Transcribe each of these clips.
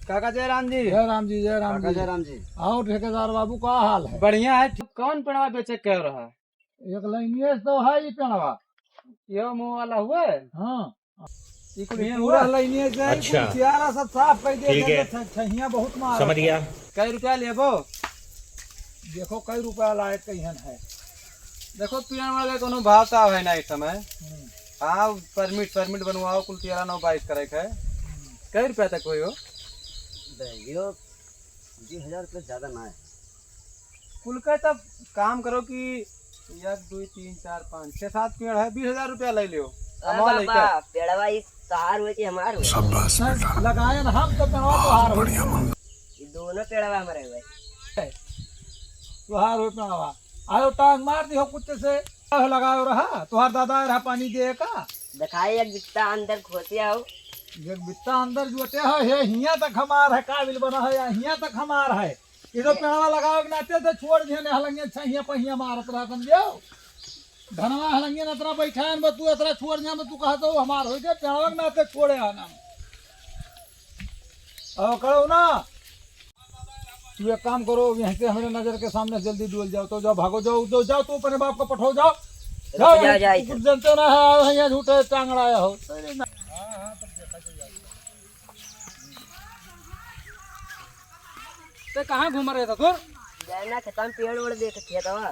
काका जयराम जी। जय राम जी, जय राम काका जी। जयराम जी। आओ ठेकेदार बाबू, का हाल है? बढ़िया है। कौन पेड़वा बेचे कह रहा है? एक लाइनिए तो है ये पेड़वा। यो मुंह वाला हुआ है। हाँ, ये कुल पूरा लाइनिए से ही अच्छा। कुल सियारा सब साफ कर दे। ठीक है। छहिया बहुत मार समझ गया। कई रुपया लेबो? देखो कई रुपया लायक कहियन है। देखो पियन वाले कोनो भाव साव है ना इस समय। हाँ परमिट बनवाओ कुल 13,922 करे है। कई रुपया तक हो? यो 20,000 रुपये ज्यादा ना है। कुल का तब काम करो कि 1 2 3 4 5 6 7 पेड़ है, 20,000 रुपया ले लियो। बाबा पेड़वा इस तहार हुए कि हमार हुए? लगाए ना हम तो पेड़वा तुहार हो। ये दोनों पेड़वा हमारे हुए। तुहार हो पेड़वा। आयो टांग मार दी हो कुत्ते से। लगाओ रहा तुहार दादा रहा पानी दे का। दिखाई एक बिस्ता अंदर खोसिया हो। ये बित्ता अंदर जुटे है हिया तक हमार है, काबिल बना है या हिया तक हमार है। ये तो पेड़वा लगाओ के नाते तो छोड़ देने हलंगे छहिया पहिया मारत रहा समझो। धनवा हलंगे नतरा बैठान बस तू अतरा छोड़ जा तू कहा तो हमार हो गए पेड़वा के नाते छोड़े आना। अब करो ना, तू एक काम करो यहाँ से हमारे नजर के सामने जल्दी डुल जाओ। तो जाओ, भागो जाओ, तो जाओ, तू अपने बाप को पठाओ, जाओ जाओ। कुछ जनते ना है यहाँ झूठे टांगड़ाया हो। तो कहाँ घूम रहे थे तुम? जाना खेतम पेड़ उड़ देख खेतवा।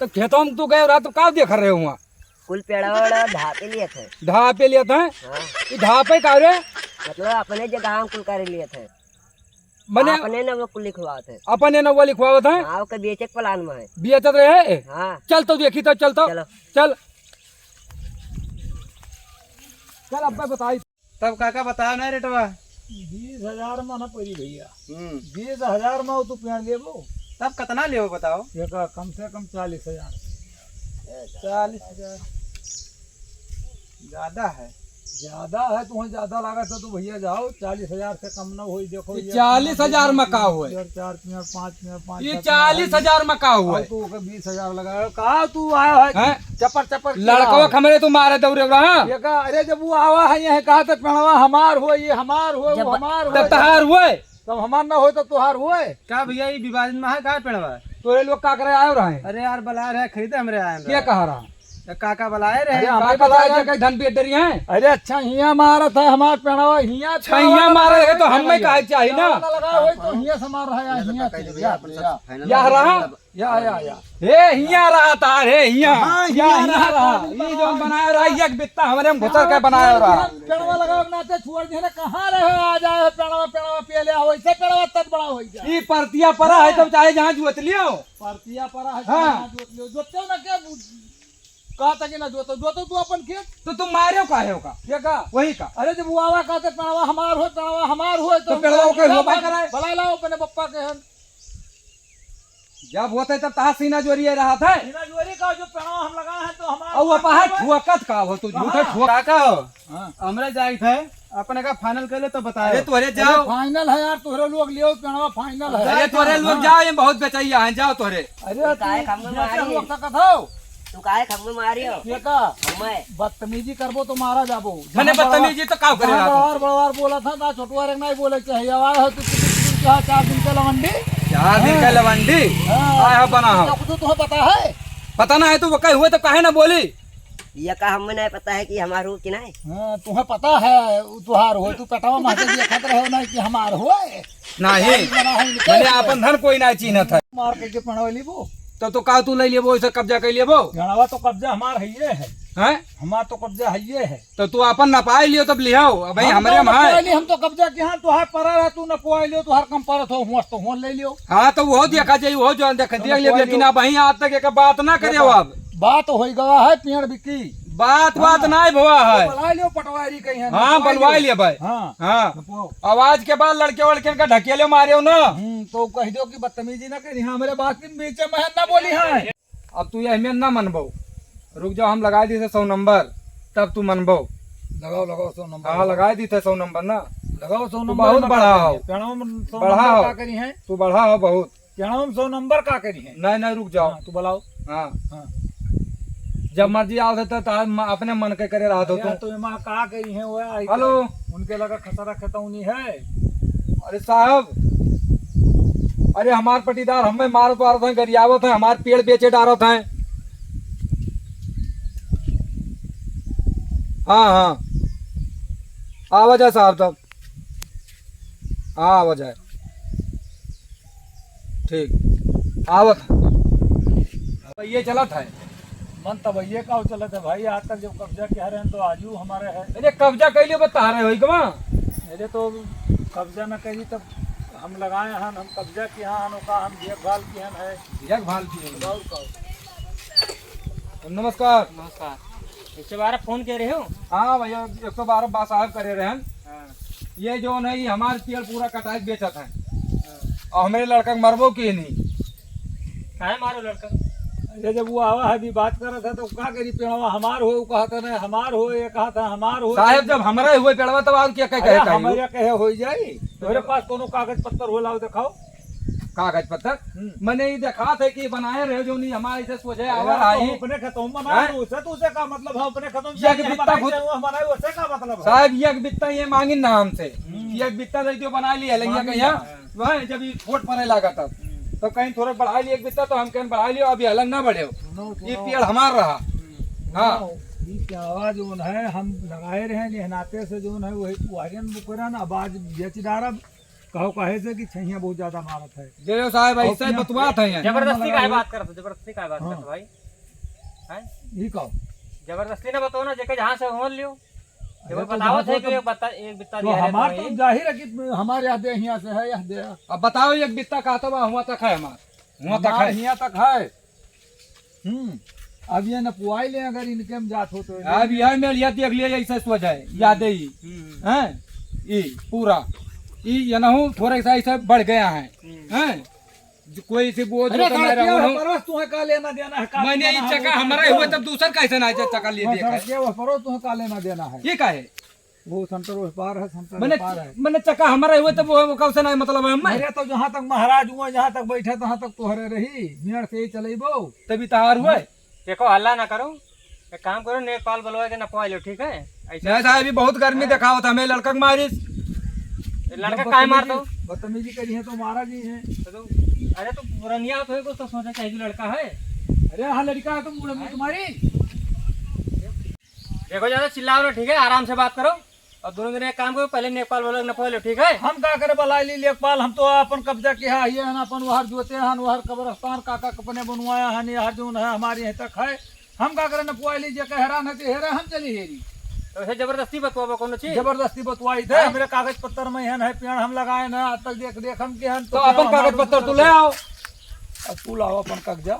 तो खेतों में तू गए रहा तो का देख रहे हुआ? कुल पेड़वा ढापे लिए थे। ढापे लिए थे? हाँ। ढापे का रे? मतलब अपने जगह हम कुल कर लिए थे। मने अपने न वो कुल लिखवा थे। अपने न वो लिखवावत है? हाँ के बेचे प्लान में है। बेचत रहे? हाँ चल तो देखी तो चल तो चलो। चल चल अब्बा बताई। तब काका बताया ना रेटवा? 20,000 में ना पड़ी भैया। 20,000 में तू पेड़ लेबो। तब कितना ले बताओ? एक कम से कम 40,000। 40,000 ज्यादा है। ज्यादा है तुम्हें ज्यादा लागत है तो भैया जाओ 40,000 से कम ना हो। देखो 40,000 में का हुआ? 4 मिनट 5 मिनट 5 ये 40,000 में का हुआ? तू 20,000 लगाया कहा तू आया है चपर चपर लड़कवा खमरे तू मारे दौरे रहा। ये कहा अरे जब वो आवा है यहाँ कहा तो पेड़वा हमार हो, ये हमार हो, वो हमार हो। तहार हुए तब हमार ना हो तो तुहार हुए का भैया? ये विभाजन में है का पेड़वा? तोरे लोग का करे आयो रहे? अरे यार बला रहे खरीदे हमरे आए क्या कहा रहा? काका बलाए रहे। अरे हमारे काका बताया बताया धन पेट डरी है। अरे अच्छा हिया मारा था हमार पेड़वा हिया छैया मारे है तो हमें काहे चाहिए ना? लगा हो तो हिया से मार रहा है हिया या रहा या हे हिया रहा था रे हिया हाँ, या हिया हिया रहा। रहा। ये जो बनाया रहा एक बित्ता हमरे में घुतर के बनाया रहा। पेड़वा लगा नाते छोड़ दे कहां रहे आ जाए पेड़वा पेड़वा पेले आओ ऐसे पेड़वा तक बड़ा हो गया। ये परतिया परा है तब चाहे जहां जुत लियो। परतिया परा है हाँ। जोतो ना क्या कहा था कि ना जोतो तू अपन खेत तो तुम मारियो काहे हो का? क्या कहा? वही का। अरे जब वो आवा कहते पेड़वा हमार हो तो पेड़वा के होबा कराए। भला लाओ अपने पप्पा के हन जब होते तब तहा सीना जोरिए रहा था। बिना जोरी का जो पेड़वा हम लगाए हैं तो हमारा और अपहा ठुकत का हो तू झूठे ठुक काका हो। हाँ। हमरे जाई थे अपने का फाइनल कर ले तो बताए। अरे तोरे अरे फाइनल है यार, तोहरे लोग लियो पेड़वा फाइनल है। अरे तोरे लोग जाओ ये बहुत बेचैया हैं जाओ तोरे। अरे काहे खम्बे मारी? लोग का कथाओ तू काहे खम्बे मारियो? ये का हमें बदतमीजी करबो तो मारा जाबो। धने बदतमीजी तो का करे रहा तू? बड़वार बोला था ना छोटवार एक नहीं बोले चाहिए आवाज है तो 4 दिन के लवंडी 4 दिन का लवंडी आया बना हो। तो तुम्हें पता है? पता ना है तू कहीं हुए तो काहे ना बोली? ये का हमें नहीं पता है कि हमार हो कि नहीं। हाँ तुम्हें पता है तुहार हो, तू पेटवा माथे दिया खत रहे हो ना कि हमार हो नहीं मैंने अपन धन कोई ना चिन्हत है। मार के पढ़वा लीबो तो का तू ले लेबो इसे कब्जा कर लेबो? गणवा तो कब्जा हमार है ये है। हैं हमार तो कब्जा है ये है। तो तू अपन न पाए लियो तब लियाओ। भाई हमरे में है। हम तो कब्जा के हां तुहार पर है तू न पोए लियो तुहार कम परत हो हुआ तो हो ले लियो। हाँ तो वो देखा जाए वो जो देख लियो लेकिन अब वहीं आज तक एक बात ना करे अब बात हो गवा है पेड़ बिकी बात नहीं भवा है। बुला लियो पटवारी कहीं है। हाँ बनवा लिया भाई। हाँ हाँ आवाज के बाद लड़के वड़के का ढकेले मारे ना। तो कह दो कि बदतमीजी ना करी हमारे बात के बीच में ना बोली है। अब तू यही में ना मनबो। रुक जाओ हम लगा दी थे 100 नंबर तब तू मनबो। लगाओ 100 नंबर। हाँ लगा दी थे 100 नंबर ना। लगाओ 100 नंबर। बहुत बढ़ा हो। बढ़ा हो का करी है? तू बढ़ा हो बहुत। 100 नंबर का करी है? नहीं रुक जाओ तू बुलाओ। हाँ जब मर्जी आओ तो अपने मन के करे रहा तो तो माँ का करी है वो हेलो उनके लगा खतरा खतौनी है अरे साहब, अरे हमार पटीदार हमें मारत वारत हैं, गरियावत हैं, हमार पेड़ बेचे डारत हैं। हाँ हाँ, आवाज है साहब तब। हाँ आवाज है, ठीक आवत है। ये चलत है मन तब ये का चलत है भाई, आज तक जब कब्जा किया रहे हैं तो आजू हमारे है। अरे कब्जा कैलियो बता रहे हो कमा? अरे तो कब्जा न करी तब हम लगाए हैं, हम कब्जा किए हैं, का हम देखभाल किए हैं। देखभाल की और का नमस्कार। नमस्कार। 112 फोन कर रहे हो? हाँ भैया, 112 बात साहब करे रहे हैं। ये जो नहीं हमारे पेड़ पूरा कटाई बेचत है और हमारे लड़का के मरबो की नहीं। काहे मारो लड़का? अरे जब वो आवा है बात कर रहा था तो का करी पेड़वा हमार हो, कहा था ना हमार हो, ये कहा था हमार हो। साहब जब हमारे हुए पेड़वा तब आप क्या कहे? हमारे कहे हो जाए तुम्हारे पास कोनो कागज पत्तर हो लाओ दिखाओ। कागज पत्तर मैंने ये देखा था कि बनाए रहे जो नहीं हमारे से सोचे आवर अरे आई। तो अपने खत्म बनाए उसे तो उसे का मतलब है अपने खत्म ये कि बित्ता खुद हमारा उसे का मतलब है। साहब ये बित्ता ये मांगी ना हमसे, ये बित्ता जो बना लिया लगिया कहीं वह जब ये छोट पड़े लगा था तो कहीं थोड़ा बढ़ा लिए एक बित्ता, तो हम कहीं बढ़ा लियो, अभी अलग ना बढ़े ये पेड़ हमार रहा। हाँ क्या आवाज जो है हम लगाए रहे निहनाते से जो है वही वायरन बुकरन आवाज बेच डारा कहो कहे से कि छैया बहुत ज्यादा मारत है। जय साहब ऐसे बतवात है जबरदस्ती काहे बात करत हो? जबरदस्ती काहे बात करत हो भाई? हैं? ये कहो जबरदस्ती ना बताओ ना, जेके जहां से होन लियो। ये बताओ थे कि एक बित्ता तो दिया है हमार तुम्हें। तो जाहिर है कि हमारे यहाँ दे यहाँ से है, यहाँ दे अब बताओ एक बित्ता कहता हुआ हुआ तक है हमार हुआ तक हमारे है। यहाँ तक है। अब ये न पुआई ले अगर इनके में जात हो तो अब यह में लिया देख लिया ऐसा सो जाए याद ही हैं ये पूरा ये नहु थोड़ा सा ऐसा बढ़ गया है हैं कोई से बोझ अरे तो मेरा सड़किया हो परस तुम्हें का लेना देना है, का मैंने ये चक्का हमारा हुआ तब दूसर कैसे ना चक्का लिए देखा है? सड़किया परस तुम्हें का लेना देना है। ये का है? वो सेंटर उस पार है, सेंटर मैंने उस पार है। मैंने चक्का हमारा हुआ तब वो कैसे ना मतलब है मैं अरे तो जहाँ तक महाराज हुआ जहाँ तक बैठे तहाँ तक तोहरे रही मियाँ से ही चलेबो। तभी तहार हुआ देखो हल्ला ना करो, एक काम करो नेपाल बुलवा के नपवा लो, ठीक है? ऐसे नहीं साहब अभी बहुत गर्मी दिखाओ था हमें लड़का के मारिस। लड़का काहे मार दो? बदतमीजी करी है तो महाराज जी है। अरे तो पुरानिया तो है, कुछ तो सोचा चाहिए लड़का है। अरे हाँ लड़का है तो मुड़ में तुम्हारी। देखो ज्यादा चिल्लाओ ना, ठीक है? आराम से बात करो और दोनों दिन एक काम करो, पहले नेपाल वाला नपवा लो, ठीक है? हम का करे बलाई ली लेखपाल, हम तो अपन कब्जा किया है, ये है अपन वहार जोते हैं, वहार कब्रस्तान काका कपने बनवाया है, ये जो है हमारे यहाँ तक है। हम का करे नपुआ लीजिए कह हैरान है हेरा हम चली हेरी। तो ऐसे जबरदस्ती बतवा कोनो चीज? जबरदस्ती बतवाई थे मेरे कागज पत्तर में है पेड़ हम लगाए ना आज तक देख देख हम के हैं तो अपन कागज पत्तर तो ले आओ। अब तू लाओ अपन कब्जा।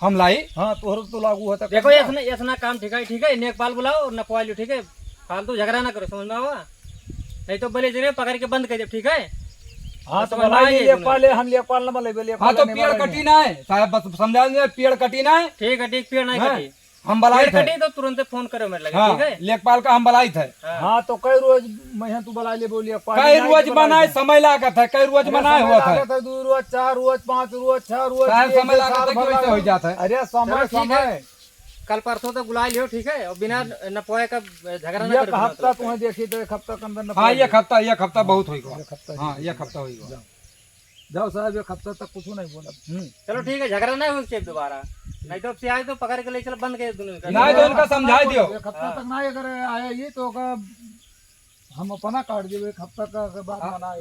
हम लाई हाँ तोहर तो लागू होता। देखो ऐसा काम ठीक है? नेपाल बुलाओ और नपवा लो, ठीक है? फालतू झगड़ा ना करो, समझ में आवा? नहीं तो बले जगह पकड़ के बंद कर दे, ठीक है? हाँ तो बलाई लेखपाले हम लेखपाल न बले लेखपाल। हाँ तो पेड़ कटी ना है साहब, बस समझा दीजिए पेड़ कटी ना है। ठीक है, ठीक, पेड़ नहीं कटी। हम बलाई पेड़ थे कटी तो तुरंत फोन करो मेरे लगे, हाँ, ठीक है? लेखपाल का हम बलाई थे। हाँ तो कई रोज मैं तू बलाई ले बोलिए कई रोज बनाए समय लागत है, कई रोज बनाए हुआ था। 2 रोज 4 रोज 5 रोज 6 रोज साहब समय लागत है कि वैसे हो जाता है। अरे समय ठीक है। समय कल परसों तक बुला लियो, ठीक है? और बिना नपवाए का झगड़ा ना एक करो। हफ्ता तुम्हें देखी तो एक हफ्ता के अंदर हाँ एक हफ्ता बहुत होगा। हाँ एक हफ्ता होगा। जाओ साहब एक हफ्ता तक कुछ नहीं बोला। चलो ठीक है, झगड़ा नहीं हो दोबारा, नहीं तो अब तो पकड़ के ले चलो, बंद कर दोनों का। नहीं तो उनका समझा दियो। एक हफ्ता तक ना अगर आया ये तो हम अपना काट देवे, एक हफ्ता का बाद मना